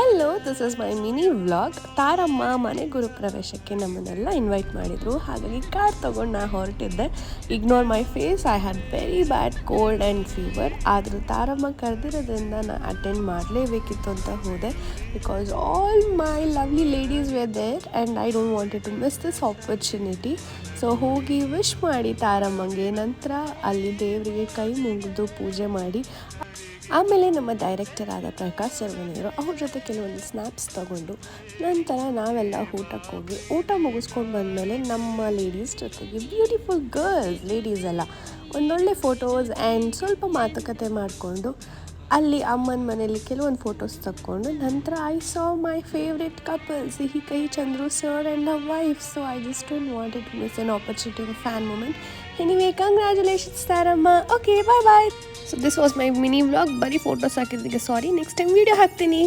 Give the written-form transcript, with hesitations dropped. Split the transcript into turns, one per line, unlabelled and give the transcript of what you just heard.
Hello, this is my mini vlog. Taramma ಮನೆ ಗುರುಪ್ರವೇಶಕ್ಕೆ ನಮ್ಮನ್ನೆಲ್ಲ ಇನ್ವೈಟ್ ಮಾಡಿದರು. ಹಾಗಾಗಿ ಕಾರ್ ತೊಗೊಂಡು ನಾನು ಹೊರಟಿದ್ದೆ. Ignore my face, I had very bad cold and fever. ಆದರೂ ತಾರಮ್ಮ ಕರೆದಿರೋದ್ರಿಂದ ನಾನು ಅಟೆಂಡ್ ಮಾಡಲೇಬೇಕಿತ್ತು ಅಂತ ಹೋದೆ. Because all my lovely ladies were there and I don't wanted to miss this opportunity. So ಹೋಗಿ ವಿಶ್ ಮಾಡಿ ತಾರಮ್ಮಂಗೆ, ನಂತರ ಅಲ್ಲಿ ದೇವರಿಗೆ ಕೈ ಮುಗಿದು ಪೂಜೆ ಮಾಡಿ, ಆಮೇಲೆ ನಮ್ಮ ಡೈರೆಕ್ಟರ್ ಆದ ಪ್ರಕಾಶ್ ಸರ್ವಣಿಯರು ಅವ್ರ ಜೊತೆ ಕೆಲವೊಂದು ಸ್ನ್ಯಾಪ್ಸ್ ತಗೊಂಡು ನಂತರ ನಾವೆಲ್ಲ ಊಟಕ್ಕೆ ಹೋಗಿ ಊಟ ಮುಗಿಸ್ಕೊಂಡು ಬಂದಮೇಲೆ ನಮ್ಮ ಲೇಡೀಸ್ ಜೊತೆಗೆ ಬ್ಯೂಟಿಫುಲ್ ಗರ್ಲ್ಸ್ ಲೇಡೀಸ್ ಎಲ್ಲ ಒಂದೊಳ್ಳೆ ಫೋಟೋಸ್ ಆ್ಯಂಡ್ ಸ್ವಲ್ಪ ಮಾತುಕತೆ ಮಾಡಿಕೊಂಡು ಅಲ್ಲಿ ಅಮ್ಮನ ಮನೆಯಲ್ಲಿ ಕೆಲವೊಂದು ಫೋಟೋಸ್ ತಕ್ಕೊಂಡು ನಂತರ I saw my favourite couple Sihi Kahi Chandru sir and a wife. So I just don't wanted to miss an opportunity of fan moment. Anyway, congratulations ತಾರಮ್ಮ. Okay, bye bye. So this was my mini vlog. ಬರೀ photos ಹಾಕಿದ್ದಕ್ಕೆ sorry. Next time video ಹಾಕ್ತೀನಿ.